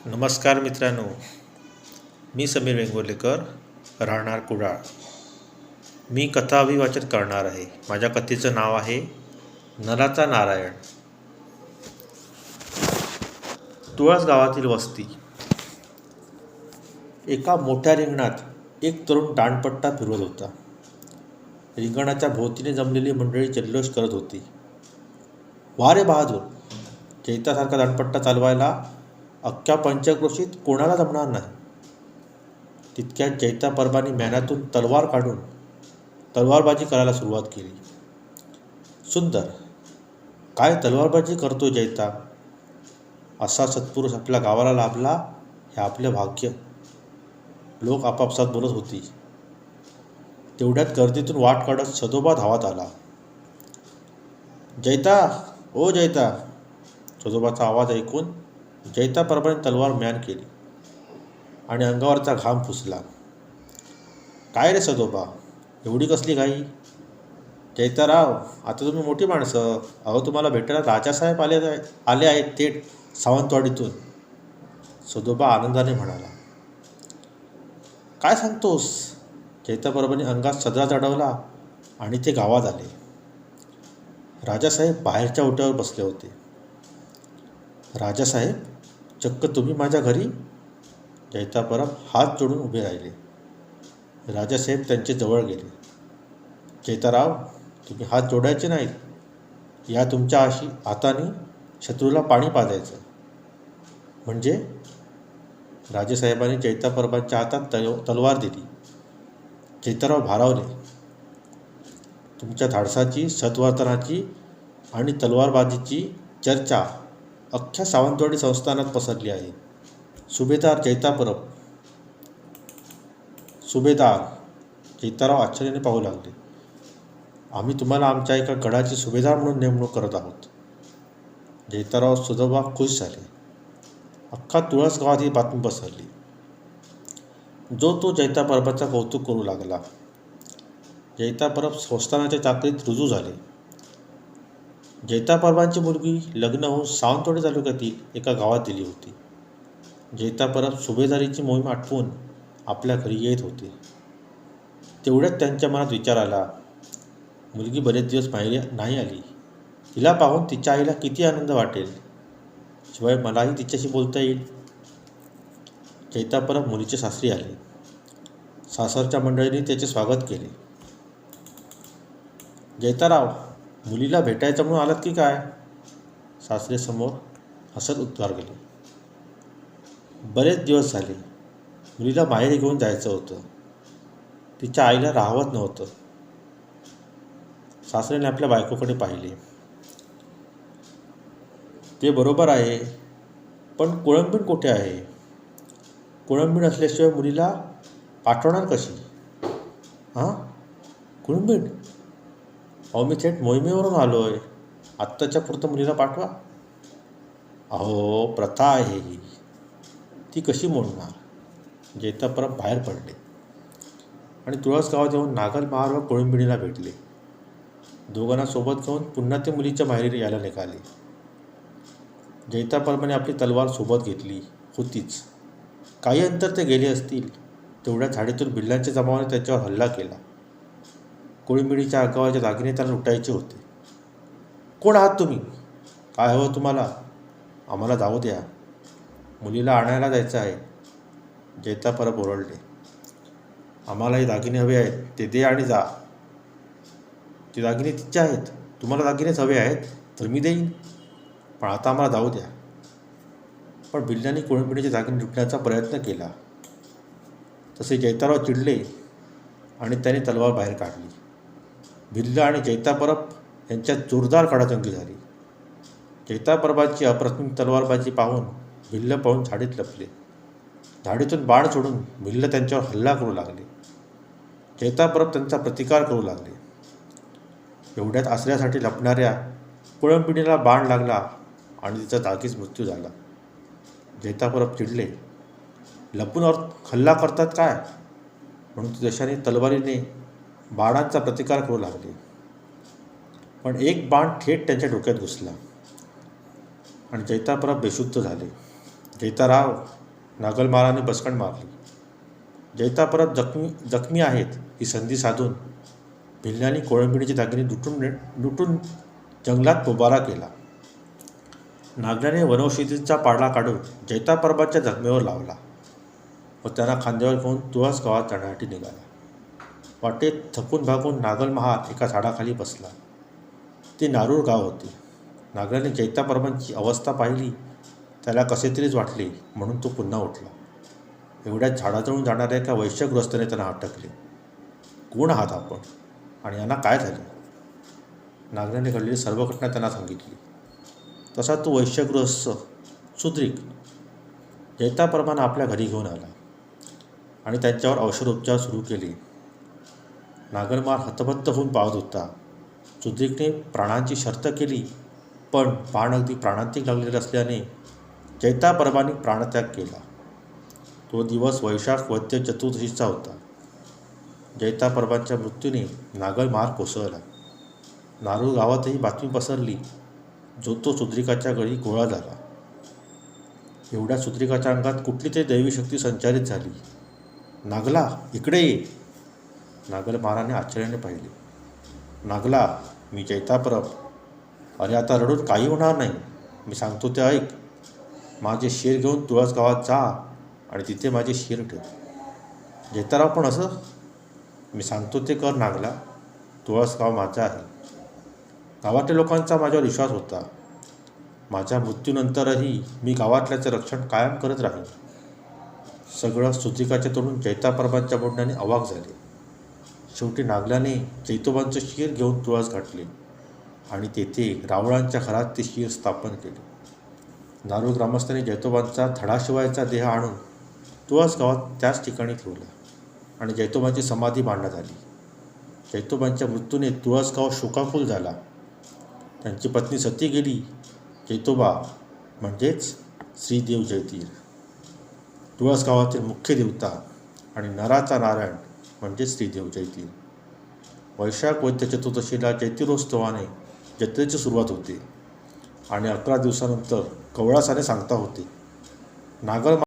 नमस्कार मित्रांनो, मी समीर वेंगुर्लेकर, राहणार कुडाळ. मी कथा अभिवाचन करणार आहे. माझ्या कथेचं नाव आहे नराचा नारायण. तुळस गावातील वस्ती. एका मोठ्या रिंगणात एक तरुण दांडपट्टा फिरवत होता. रिंगणाच्या भोवतीने जमलेली मंडळी जल्लोष करत होती. "वा रे बहादूर, चैतासारखा दांडपट्टा चालवायला अख्ख्या पंचक्रोशीत कोणाला जमणार नाही." तितक्यात जैता परबानी म्यानातून तलवार काढून तलवारबाजी करायला सुरुवात केली. "सुंदर, काय तलवारबाजी करतो जैता? असा सत्पुरुष आपल्या गावाला लाभला हे आपले भाग्य." लोक आपापसात बोलत होती. तेवढ्यात गर्दीतून वाट काढत सदोबा धावत आला. "जैता, ओ जैता!" सदोबाचा आवाज ऐकून जैता परबाने तलवार म्यान केली आणि अंगावरचा घाम पुसला. "काय रे सदोबा, एवढी कसली घाई?" "जैताराव, आता तुम्ही मोठी माणसं. अहो, तुम्हाला भेटायला राजासाहेब आले आहेत थेट सावंतवाडीतून." सदोबा आनंदाने म्हणाला. "काय सांगतोस?" जैता परबाने अंगात सदरा चढवला आणि ते गावात आले. राजासाहेब बाहेरच्या ओट्यावर बसले होते. "राजासाहेब, चक्क तुम्ही माझ्या घरी?" जैता परब हात जोडून उभे राहिले. राजासाहेब त्यांचे जवळ गेले. "जैताराव, तुम्ही हात जोडायचे नाहीत. या तुमच्या हाताने शत्रूला पाणी पाजायचं." "म्हणजे?" राजासाहेबांनी जैता परबांच्या हातात तलवार दिली. जैताराव भारावले. "तुमच्या धाडसाची, सद्वर्तनाची आणि तलवारबाजीची चर्चा अख्ख्या सावंतवाडी संस्थानात पसरली आहे." "सुभेदार जैता परब." "सुभेदार?" जैताराव आश्चर्याने पाहू लागले. "आम्ही तुम्हाला आमच्या एका गडाची सुभेदार म्हणून नेमणूक करत आहोत." जैताराव सदोबा खुश झाले. अख्खा तुळस गावात ही बातमी पसरली. जो तो जैता परबाचा कौतुक करू लागला. जैता परब संस्थानाच्या चाकरीत रुजू झाले. जैता परबांची मुलगी लग्न होऊन सावंतवाडी तालुक्यातील एका गावात दिली होती. जैता परब सुभेदारीची मोहीम आटपून आपल्या घरी येत होते. तेवढ्यात त्यांच्या मनात विचार आला, मुलगी बरेच दिवस माहेरी नाही आली. तिला पाहून तिच्या आईला किती आनंद वाटेल. शिवाय मलाही तिच्याशी बोलता येईल. जैता परब मुलीचे सासरी आले. सासरच्या मंडळींनी त्याचे स्वागत केले. "जैताराव, मुलीला भेटायचं म्हणून आलात की काय?" सासरेसमोर हसत उद्गार केले. "बरेच दिवस झाले. मुलीला माहेरी घेऊन जायचं होतं. तिच्या आईला राहवत नव्हतं." सासऱ्याने आपल्या बायकोकडे पाहिले. "ते बरोबर आहे, पण कुळंबीण कुठे आहे? कुळंबीण असल्याशिवाय मुलीला पाठवणार कशी?" "हां, कुळंबीण? अहो, मी थेट मोहिमेवरून आलो आहे. आत्ताच्या पुरतं मुलीला पाठवा." "अहो, प्रथा आहे ही. ती कशी मोडणार?" जैता परब बाहेर पडले आणि तुळस गावात येऊन नागल महार व कुळंबिणीला भेटले. दोघांना सोबत घेऊन पुन्हा ते मुलीच्या माहेरी यायला निघाले. जैता परबाने आपली तलवार सोबत घेतली होतीच. काही अंतर ते गेले असतील तेवढ्या झाडीतून भिल्लांच्या जमावाने त्याच्यावर हल्ला केला. कुळंबिणीच्या अंगावरचे दागिने त्याला लुटायचे होते. "कोण आहात तुम्ही? काय हवं तुम्हाला? आम्हाला जाऊ द्या. मुलीला आणायला जायचं आहे." जैता परब ओरडले. "आम्हालाही दागिने हवे आहेत. ते दे आणि जा." "ते दागिने तिचे आहेत. तुम्हाला दागिनेच हवे आहेत तर मी देईन, पण आता आम्हाला जाऊ द्या." पण भिल्लांनी कुळंबिणीचे दागिने लुटण्याचा प्रयत्न केला. तसे जैताराव चिडले आणि त्याने तलवार बाहेर काढली. भिल्ल आणि जैता परब यांच्यात जोरदार कडाजंगी झाली. जैता परबाची अप्रतिम तलवारबाजी पाहून भिल्ल पळून झाडीत लपले. झाडीतून बाण सोडून भिल्ल त्यांच्यावर हल्ला करू लागले. जैता परब त्यांचा प्रतिकार करू लागले. एवढ्यात आश्रयासाठी लपणाऱ्या कुळंबिणीला बाण लागला आणि तिचा जागीच मृत्यू झाला. जैता परब चिडले. लपून हल्ला करतात काय? म्हणून ते जशाने तलवारीने बाणांचा प्रतिकार करू लागले. पण एक बाण थेट त्यांच्या डोक्यात घुसला आणि जैता परब बेशुद्ध झाले. जैताराव नागलमाराने बसकण मारली. जैता परत जखमी आहेत ही संधी साधून भिल्लांनी कोळंबीचे दागिने लुटून जंगलात पोबारा केला. नागल्याने वनौषधीचा पाडा काढून जैतापरबांच्या जखमेवर लावला व त्यांना खांद्यावर घेऊन तुळस गावात जाण्यासाठी निघाला. वाटेत थकून भागून नागलमहार एका झाडाखाली बसला. ते नारूर गाव होते. नागल्याने जैतापरबांची अवस्था पाहिली. त्याला कसे तरीच वाटले म्हणून तो पुन्हा उठला. एवढ्यात झाडाजवळून जाणाऱ्या एका वैश्यगृहस्थाने त्यांना अटकले. कोण आहात आपण आणि यांना काय झाले? नागल्याने घडलेली सर्व घटना त्यांना सांगितली. तसा तो वैश्यगृहस्थ सुद्रीक जैतापरबांना आपल्या घरी घेऊन आला आणि त्यांच्यावर औषधोपचार सुरू केले. नागलमार हतबत्त होऊन पाहत होता. सुद्रीकने प्राणांची शर्त केली, पण बाण अगदी प्राणांतिक लागलेले असल्याने जैतापरबांनी प्राणत्याग केला. तो दिवस वैशाख वद्य चतुर्दशीचा होता. जैतापरबांच्या मृत्यूने नागलमहार कोसळला. नारूर गावातही बातमी पसरली. जो तो सुद्रीकाच्या घरी गोळा झाला. एवढ्या सुद्रीकाच्या अंगात कुठली तरी दैवी शक्ती संचारित झाली. नागला, इकडे ये. नागलमहाराने आश्चर्याने पाहिले. नागला, मी जैतापरब. अरे आता रडून काही होणार नाही. मी सांगतो ते ऐक. माझे शिर घेऊन तुळस गावात जा आणि तिथे माझे शिर ठेव. जैताराव, पण असं? मी सांगतो ते कर नागला. तुळस गाव माझं आहे. गावातल्या लोकांचा माझ्यावर विश्वास होता. माझ्या मृत्यूनंतरही मी गावातल्याचे रक्षण कायम करत राहीन. सगळं सुद्रीकाच्या तोडून जैतापरबांच्या बोलण्याने अवाक झाले. शेवटी नागल्याने जैतोबांचं शिर घेऊन तुळस गाठले आणि तेथे रावळांच्या घरात ते शिर स्थापन केले. नारूर ग्रामस्थांनी जैतोबांचा धडाशिवायचा देह आणून तुळस गावात त्याच ठिकाणी ठेवला आणि जैतोबांची समाधी बांधण्यात आली. जैतोबांच्या मृत्यूने तुळस गाव शोकाकुल झाला. त्यांची पत्नी सती गेली. जैतोबा म्हणजेच श्रीदेव जयतीर, तुळस गावातील मुख्य देवता आणि नराचा नारायण म्हणजे श्रीदेव जयतीर. वैशाख वद्य चतुर्दशीला जयतीरोत्सवाने जत्रेची सुरुवात होते आणि 11 दिवसानंतर कवळासाने सांगता होते. नागल